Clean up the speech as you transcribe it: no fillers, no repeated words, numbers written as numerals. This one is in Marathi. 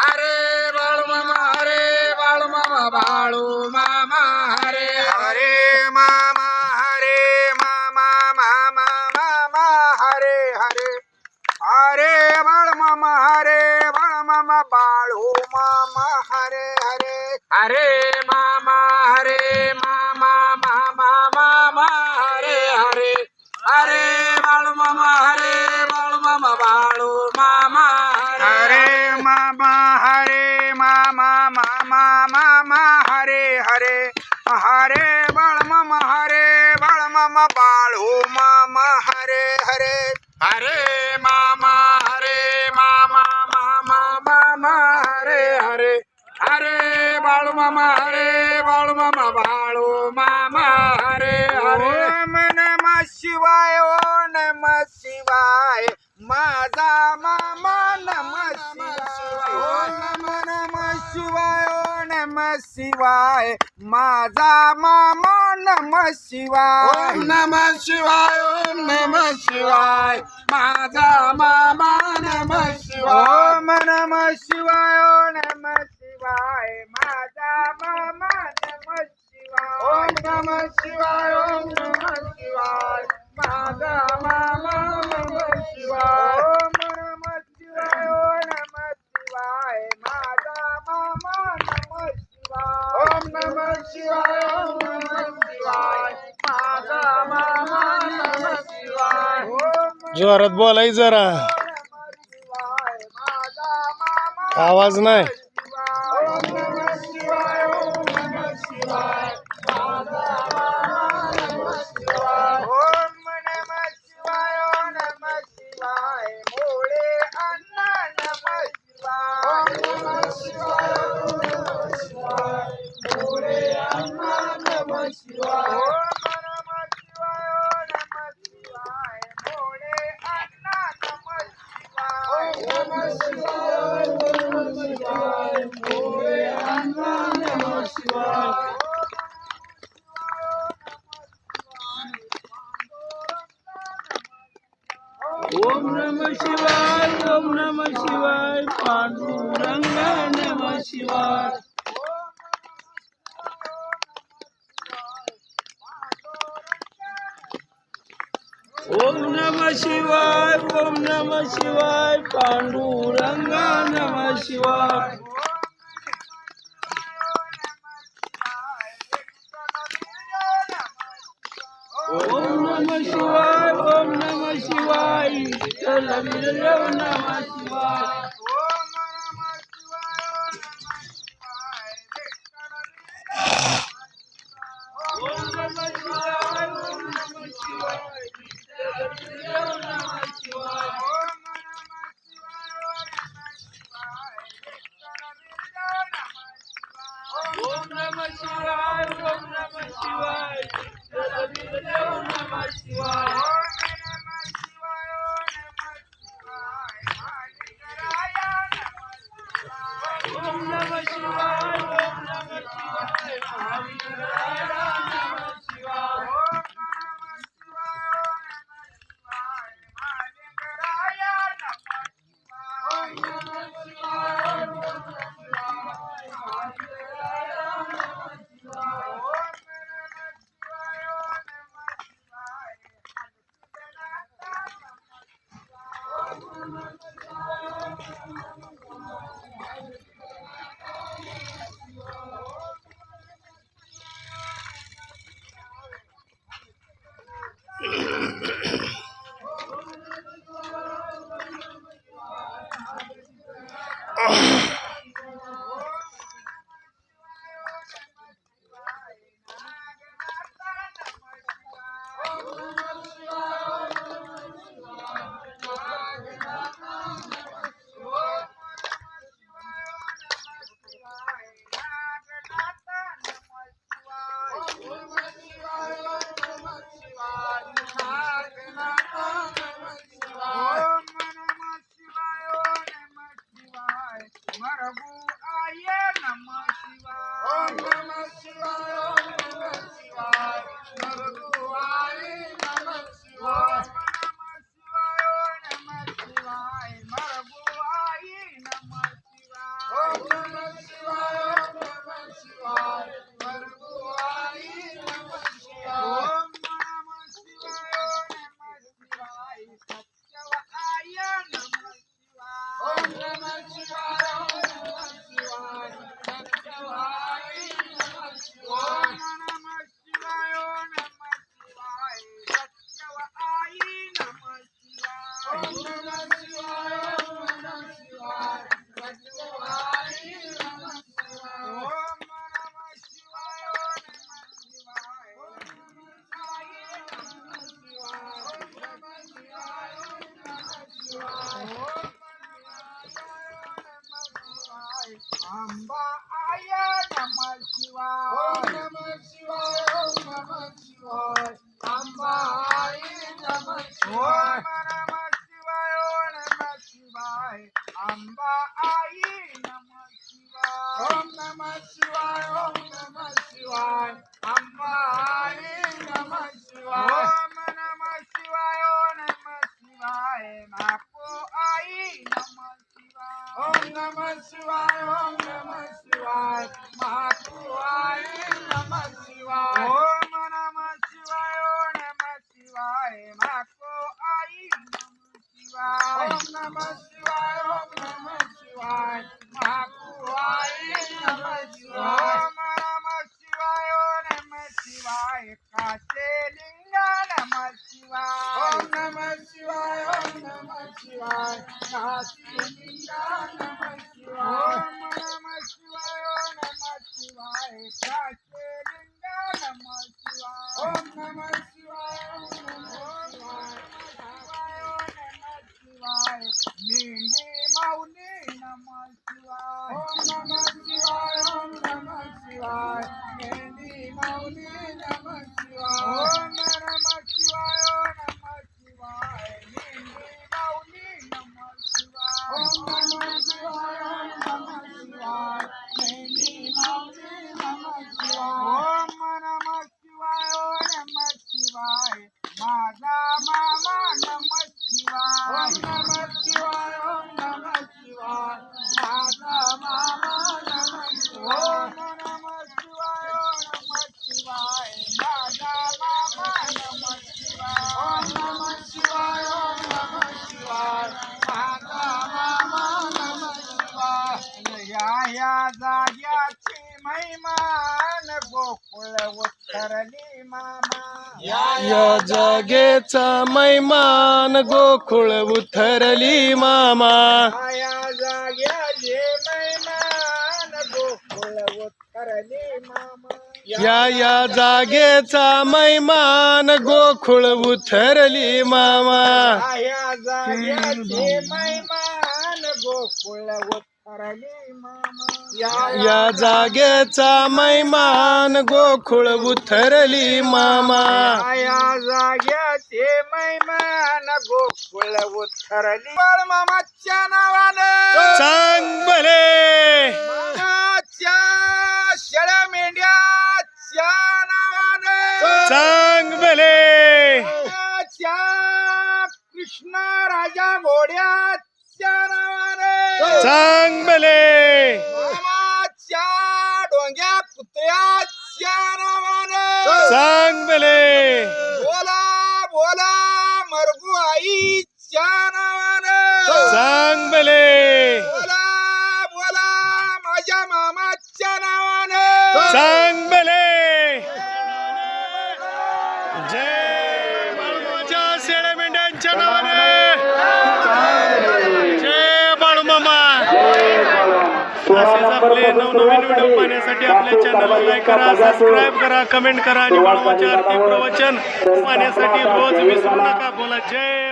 हरे बाळू मामा हरे बाळू मामा बाळू मामा हरे हरे मामा हरे मामा मामा मामा हरे हरे हरे बाळ मामा हरे बाळ मामा बाळू मामा हरे हरे हरे मामा हरे मामा मामा मामा हरे हरे हरे बाळू मामा हरे बाळू मामा बाळू मामा हरे मामा हरे मामा मामा मामा हरे हरे हरे बाळ मामा हरे बाळ मामा बाळू मामा हरे हरे हरे मामा हरे मामा मामा मामा हरे हरे हरे बाळू मामा हरे बाळू मामा बाळू मामा हरे हरे ओम नमः शिवाय ओम नमः शिवाय माझा मामा नमः शिवाय ओम नमः शिवाय ओम नमः शिवाय माझा मामा नमः शिवाय ओम नमः शिवाय ओम नमः शिवाय माझा मामा नमः शिवाय ओम नमः शिवाय ओम नमः शिवाय माझा मामा नमः शिवाय ओम नमः शिवाय ओम नमः शिवाय माझा मामा नमः शिवाय ओम नमः शिवाय ओम नमः शिवाय माझा मामा नमः शिवाय ओम नमः शिवाय ओम नमः शिवाय माझा मामा नमः शिवाय जोरात बोलाय जरा आवाज नाही ओम नमः शिवाय ओम नमः शिवाय माझा मामा नमः शिवाय ओम नमः शिवाय ओम नमः शिवाय मोळे अण्णा नमः शिवाय ओम नमः शिवाय ओम नमः शिवाय मोरे अण्णा नमः शिवाय ओम नमः शिवाय ओम नमः शिवाय मोळे अण्णा नमः शिवाय ओम नमः शिवाय ओम नमः शिवाय मोरे अण्णा नमः शिवाय ओम नमः शिवाय ओम नमः शिवाय पांडुरंग नमः शिवाय ओम नमः शिवाय ओम नमः शिवाय पांडुरंग नमः शिवाय ओम नमः शिवाय ओम नमः शिवाय विठ्ठलवीरदेव नमः शिवाय ओम नमः शिवाय ओम नमः शिवाय विठ्ठलवीरदेव नमः शिवाय ओम नमः शिवाय ओम नमः शिवाय विठ्ठलवीरदेव नमः शिवाय ओम नमः शिवाय ओम नमः शिवाय महावीराय नमः शिवाय शिवाय नमः शिवाय ओम नमः शिवाय अंबा आई नमः शिवाय ओम नमः शिवाय ओम नमः शिवाय अंबाई नमः शिवाय ओम नमः शिवाय ओम नमः शिवाय माको आई नमः शिवाय ओम नमः शिवाय ओम नमः शिवाय महाकुआई नमः शिवाय ओम नमः शिवाय ओम नमः शिवाय माको आई नमः शिवाय ओम नमः शिवाय ओम नमः शिवाय महाकुआई नमः शिवाय ओम नमः शिवाय ओम नमः शिवाय काचे लिंगा नमः शिवाय ओम नमः शिवाय ओम नमः शिवाय काशी लिंगा नमः शिवाय ओम नमः शिवाय ओम नमः शिवाय काचे लिंगा नमः शिवाय ओम नमः शिवाय ओम नमः शिवाय मेंढी माऊली नमः शिवाय ओम नमः शिवाय ओम नमः शिवाय मेंढी माऊली नमः शिवाय ओम नमः शिवाय ओम नमः शिवाय मेंढी माऊली नमः शिवाय ओम नमः शिवाय ओम नमः शिवाय मेंढी माऊली नमः शिवाय ओम नमः शिवाय ओम नमः शिवाय माझा मामा नमः शिवाय ओम नमः शिवाय ओम नमः शिवाय माझा मामा नमः शिवाय ओम नमः शिवाय ओम नमः शिवाय माझा मामा नमः शिवाय ओम नमः शिवाय ओम नमः शिवाय माझा मामा नमः शिवाय या जाग्याची महिमान गोकुळ उत्तरली मामा या जागेचा मैमान गोकुळ उथरली मामा या जाग्याचे महिमान गोकुळ उत्तरली मामा या जागेचा मैमान गोकुळ उथरली मामा या जाग्याचे महिमान गोकुळ उत्तरली मामा या जागेचा मैमान गोकुळ उथरली मामा या जाग्याचे महिमान गोकुळ उत्तरली मामाच्या नावाने सांग भले मामाच्या शेळ्या मेंढ्याच्या नावाने सांग भले मामाच्या कृष्ण राजा घोड्याच्या नावाने सांग भले मामाच्या डोंग्या कुत्र्याच्या नावाने सांग भले बोला बोला मरगू आईच्या नावाने सांग भले बोला बोला माझ्या मामाच्या नावाने सांग भले जय बाळूमामाच्या शेळ्या मेंढ्यांच्या नावाने जय बाळूमामा असेच आपले नवनवीन व्हिडिओ पाहण्यासाठी आपल्या चॅनलला लाईक करा, सबस्क्राईब करा, कमेंट करा आणि बाळूमामाचे आरती प्रवचन पाहण्यासाठी रोज विसरू नका. बोला जय